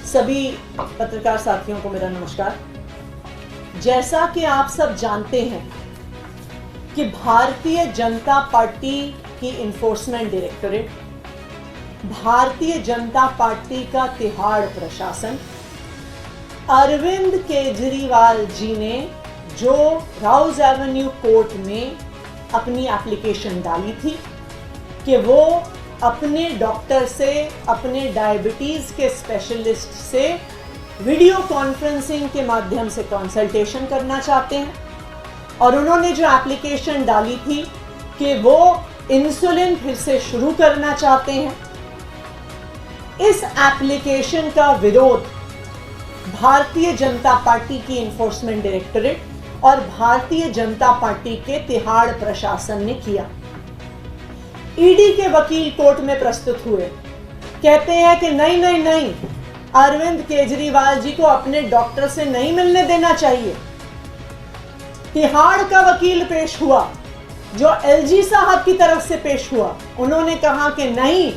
सभी पत्रकार साथियों को मेरा नमस्कार। जैसा कि आप सब जानते हैं कि भारतीय जनता पार्टी की enforcement directorate, Bharatiya Janata party का तिहाड़ प्रशासन अरविंद केजरीवाल जी ने जो राउज एवेन्यू कोर्ट में अपनी एप्लीकेशन डाली थी कि वो अपने डॉक्टर से, अपने डायबिटीज़ के स्पेशलिस्ट से वीडियो कॉन्फ्रेंसिंग के माध्यम से कंसल्टेशन करना चाहते हैं, और उन्होंने जो एप्लीकेशन डाली थी कि वो इंसुलिन फिर से शुरू करना चाहते हैं, इस एप्लीकेशन का विरोध भारतीय जनता पार्टी की इन्फोर्समेंट डायरेक्टरेट और भारतीय जनता पार्टी के तिहाड़ प्रशासन ने किया। ईडी के वकील कोर्ट में प्रस्तुत हुए, कहते हैं कि नहीं, अरविंद केजरीवाल जी को अपने डॉक्टर से नहीं मिलने देना चाहिए। तिहाड़ का वकील पेश हुआ, जो एलजी साहब की तरफ से पेश हुआ, उन्होंने कहा कि नहीं,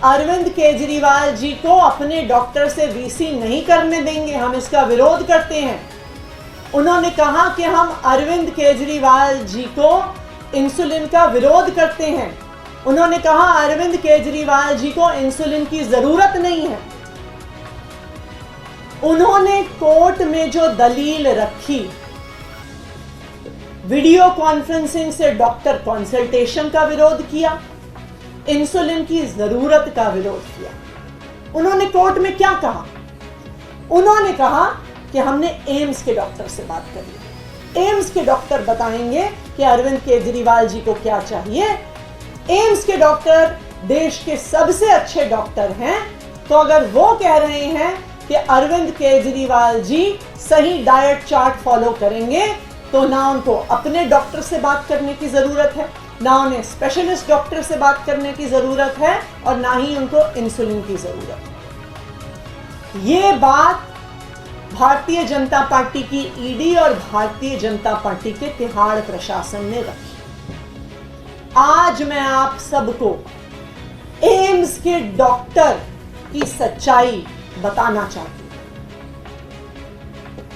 अरविंद केजरीवाल जी को अपने डॉक्टर से वीसी नहीं करने देंगे, हम इसका विरोध करते हैं। उन्होंने कहा कि हम अरविंद केजरीवाल जी को इंसुलिन का विरोध करते हैं। उन्होंने कहा अरविंद केजरीवाल जी को इंसुलिन की जरूरत नहीं है। उन्होंने कोर्ट में जो दलील रखी, वीडियो कॉन्फ्रेंसिंग से डॉक्टर कंसल्टेशन का विरोध किया, इंसुलिन की जरूरत का विरोध किया। उन्होंने कोर्ट में क्या कहा? उन्होंने कहा कि हमने एम्स के डॉक्टर से बात करी, एम्स के डॉक्टर बताएंगे कि अरविंद केजरीवाल जी को क्या चाहिए। एम्स के डॉक्टर देश के सबसे अच्छे डॉक्टर हैं, तो अगर वो कह रहे हैं कि अरविंद केजरीवाल जी सही डाइट चार्ट फॉलो करेंगे, तो ना उनको अपने डॉक्टर से बात करने की जरूरत है, ना उन्हें स्पेशलिस्ट डॉक्टर से बात करने की जरूरत है, और ना ही उनको इंसुलिन की जरूरत है। ये बात भारतीय जनता पार्टी की ईडी और भारतीय जनता पार्टी के तिहाड़ प्रशासन ने रखी। आज मैं आप सबको एम्स के डॉक्टर की सच्चाई बताना चाहती हूं।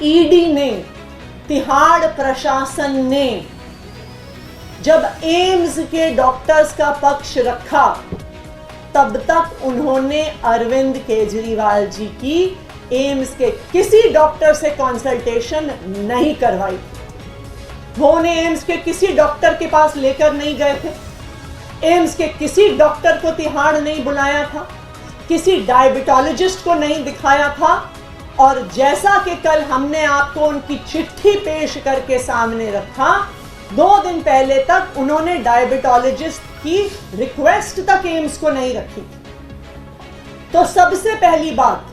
ईडी ने, तिहाड़ प्रशासन ने जब एम्स के डॉक्टर्स का पक्ष रखा, तब तक उन्होंने अरविंद केजरीवाल जी की एम्स के किसी डॉक्टर से कंसल्टेशन नहीं करवाई। वो उन्हें एम्स के किसी डॉक्टर के पास लेकर नहीं गए थे, एम्स के किसी डॉक्टर को तिहाड़ नहीं बुलाया था, किसी डायबिटोलॉजिस्ट को नहीं दिखाया था, और जैसा कि कल हमने आपको उनकी चिट्ठी पेश करके सामने रखा, 2 दिन पहले तक उन्होंने डायबिटोलॉजिस्ट की रिक्वेस्ट तक एम्स को नहीं रखी। तो सबसे पहली बात,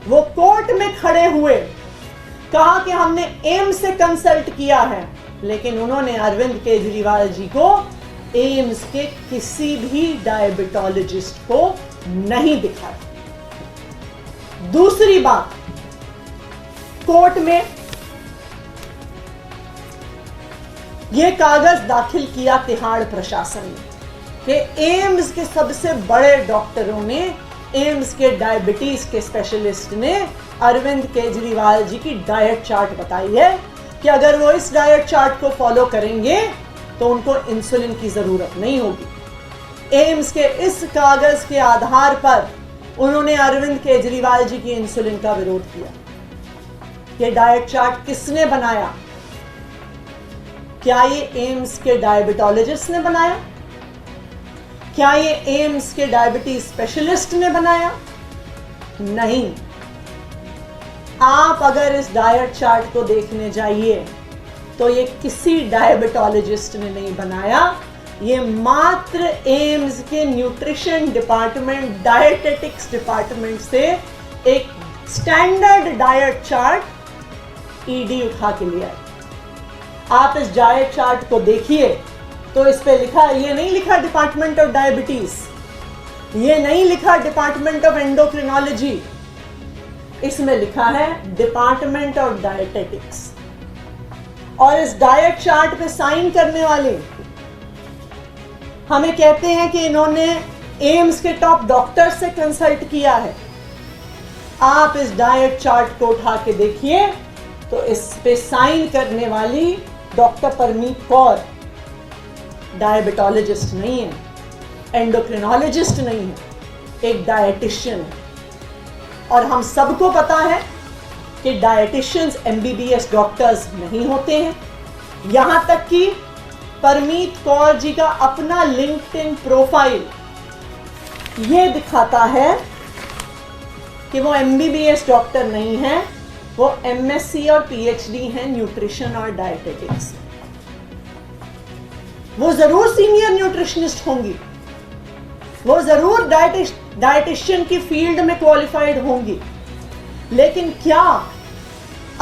वो कोर्ट में खड़े हुए, कहा कि हमने एम्स से कंसल्ट किया है, लेकिन उन्होंने अरविंद केजरीवाल जी को एम्स के किसी भी डायबिटोलॉजिस्ट को नहीं दिखाया। दूसरी बात, कोर्ट में यह कागज दाखिल किया तिहाड़ प्रशासन ने कि एम्स के सबसे बड़े डॉक्टरों ने, एम्स के डायबिटीज के स्पेशलिस्ट ने अरविंद केजरीवाल जी की डाइट चार्ट बताई है कि अगर वो इस डाइट चार्ट को फॉलो करेंगे तो उनको इंसुलिन की जरूरत नहीं होगी। एम्स के इस कागज के आधार पर उन्होंने अरविंद केजरीवाल जी की इंसुलिन का विरोध किया। ये डाइट चार्ट किसने बनाया? क्या ये एम्स के डायबिटोलॉजिस्ट ने बनाया? क्या ये एम्स के डायबिटीज स्पेशलिस्ट ने बनाया? नहीं। आप अगर इस डाइट चार्ट को देखने जाइए तो ये किसी डायबिटोलॉजिस्ट ने नहीं बनाया, ये मात्र एम्स के न्यूट्रिशन डिपार्टमेंट, डायटेटिक्स डिपार्टमेंट से एक स्टैंडर्ड डाइट चार्ट ईडी उठा के लिया है। आप इस डाइट चार्ट को देखिए तो इस पे लिखा, ये नहीं लिखा डिपार्टमेंट ऑफ डायबिटीज, ये नहीं लिखा डिपार्टमेंट ऑफ एंडोक्रिनोलॉजी, इसमें लिखा है डिपार्टमेंट ऑफ डायटेटिक्स। और इस डाइट चार्ट पे साइन करने वाले हमें कहते हैं कि इन्होंने एम्स के टॉप डॉक्टर से कंसल्ट किया है। आप इस डाइट चार्ट को उठा के देखिए तो इस पे साइन करने वाली डॉक्टर परमीत कौर डायबिटोलॉजिस्ट नहीं है, एंडोक्रिनोलॉजिस्ट नहीं है, एक डायटिशियन है। और हम सबको पता है कि डायटिशियंस MBBS डॉक्टर्स नहीं होते हैं। यहां तक कि परमीत कौर जी का अपना लिंक्डइन प्रोफाइल यह दिखाता है कि वो MBBS डॉक्टर नहीं है, वो MSc और PhD हैं न्यूट्रिशन और डायटेटिक्स। वो जरूर सीनियर न्यूट्रिशनिस्ट होंगी, वो जरूर डायटिशियन की फील्ड में क्वालिफाइड होंगी, लेकिन क्या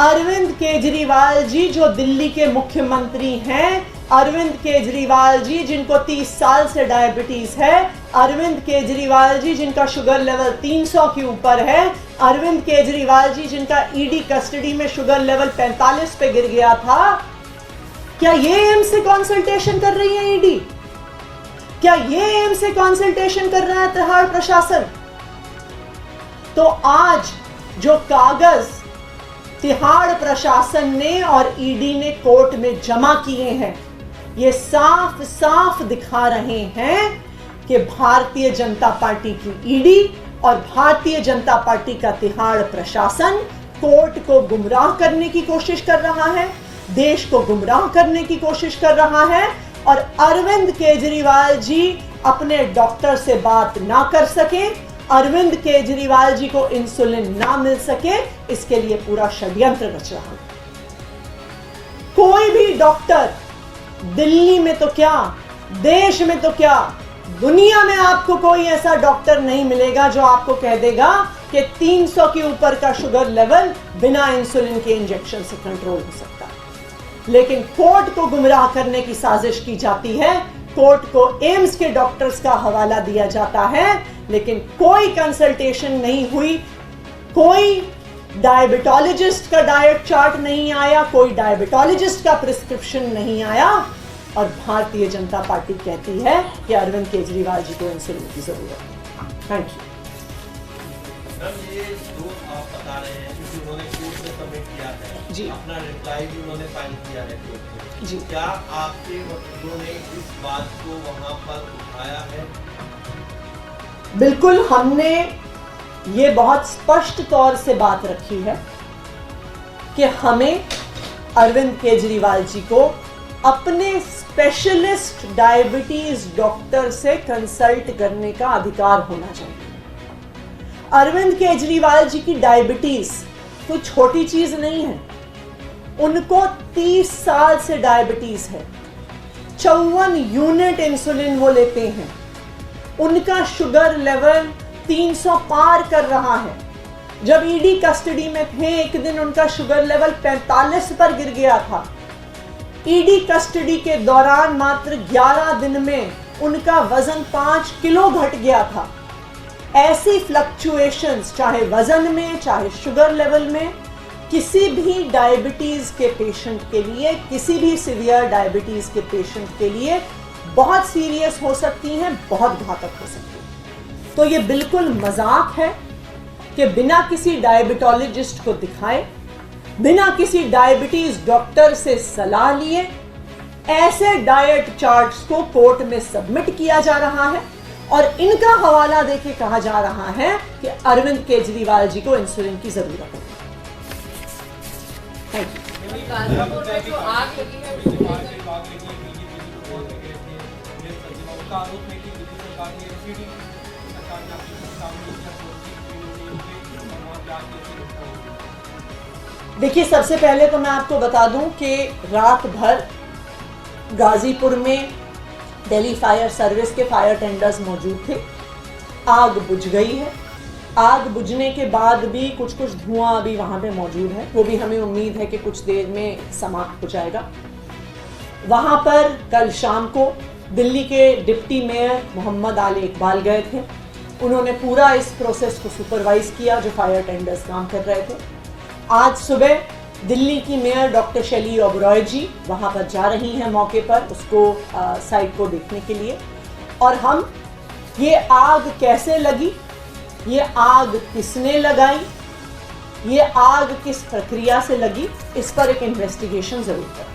अरविंद केजरीवाल जी जो दिल्ली के मुख्यमंत्री हैं, अरविंद केजरीवाल जी जिनको 30 साल से डायबिटीज है, अरविंद केजरीवाल जी जिनका शुगर लेवल 300 के ऊपर है, अरविंद केजरीवाल जी जिनका ED कस्टडी में शुगर लेवल 45 पे गिर गया था, क्या ये एम्स से कंसल्टेशन कर रही है ED? क्या ये एम्स से कंसल्टेशन कर रहा है तिहाड़ प्रशासन? तो आज जो कागज तिहाड़ प्रशासन ने और ED ने कोर्ट में जमा किए हैं, ये साफ साफ दिखा रहे हैं कि भारतीय जनता पार्टी की ED और भारतीय जनता पार्टी का तिहाड़ प्रशासन कोर्ट को गुमराह करने की कोशिश कर रहा है, देश को गुमराह करने की कोशिश कर रहा है। और अरविंद केजरीवाल जी अपने डॉक्टर से बात ना कर सके, अरविंद केजरीवाल जी को इंसुलिन ना मिल सके, इसके लिए पूरा षड्यंत्र रच रहा है। कोई भी डॉक्टर दिल्ली में तो क्या, देश में तो क्या, दुनिया में आपको कोई ऐसा डॉक्टर नहीं मिलेगा जो आपको कह देगा कि 300 के ऊपर का शुगर लेवल बिना इंसुलिन के इंजेक्शन से कंट्रोल हो सकता है। लेकिन कोर्ट को गुमराह करने की साजिश की जाती है, कोर्ट को एम्स के डॉक्टर्स का हवाला दिया जाता है, लेकिन कोई कंसल्टेशन नहीं हुई, कोई डायबिटोलॉजिस्ट का डाइट चार्ट नहीं आया, कोई डायबिटोलॉजिस्ट का प्रिस्क्रिप्शन नहीं आया, और भारतीय जनता पार्टी कहती है कि अरविंद केजरीवाल जी को इंसुलिन की जरूरत है। Thank you. ये जो आप बता रहे हैं क्योंकि उन्होंने कोर्ट में सबमिट किया है जी, अपना रिप्लाई भी उन्होंने फाइल किया है कोर्ट में जी, क्या आपके वकीलों ने इस बात को वहां पर उठाया है? बिल्कुल, हमने ये बहुत स्पष्ट तौर से बात रखी है कि हमें अरविंद केजरीवाल जी को अपने स्पेशलिस्ट डायबिटीज डॉक्टर से कंसल्ट करने का अधिकार होना चाहिए। अरविंद केजरीवाल जी की डायबिटीज कोई छोटी चीज नहीं है, उनको 30 साल से डायबिटीज है, 54 यूनिट इंसुलिन वो लेते हैं, उनका शुगर लेवल 300 पार कर रहा है। जब ED कस्टडी में थे एक दिन उनका शुगर लेवल 45 पर गिर गया था। ED कस्टडी के दौरान मात्र 11 दिन में उनका वजन 5 किलो घट गया था। ऐसी फ्लक्चुएशंस चाहे वजन में चाहे शुगर लेवल में किसी भी डायबिटीज के पेशेंट के लिए, किसी भी सीवियर डायबिटीज के पेशेंट के लिए बहुत सीरियस हो सकती हैं, बहुत घातक हो सकती हैं। तो ये बिल्कुल मजाक है कि बिना किसी डायबिटोलॉजिस्ट को दिखाए, बिना किसी डायबिटीज डॉक्टर से सलाह लिए ऐसे डाइट चार्ट्स को कोर्ट में सबमिट किया जा रहा है और इनका हवाला देके कहा जा रहा है कि अरविंद केजरीवाल जी को इंसुलिन की जरूरत है। थैंक देखिए, सबसे पहले तो मैं आपको बता दूं कि रात भर गाजीपुर में दिल्ली फायर सर्विस के फायर टेंडर्स मौजूद थे। आग बुझ गई है। आग बुझने के बाद भी कुछ धुआं अभी वहाँ पे मौजूद है, वो भी हमें उम्मीद है कि कुछ देर में समाप्त हो जाएगा। वहाँ पर कल शाम को दिल्ली के डिप्टी मेयर मोहम्मद आली इकबाल गए थे। उन्होंने पूरा इस प्रोसेस को सुपरवाइज किया जो फायर टेंडर्स काम कर रहे थे। आज सुबह दिल्ली की मेयर डॉक्टर शैली ओबरॉय जी वहाँ पर जा रही हैं मौके पर उसको साइट को देखने के लिए। और हम ये आग कैसे लगी, ये आग किसने लगाई, ये आग किस प्रक्रिया से लगी, इस पर एक इन्वेस्टिगेशन जरूर करें।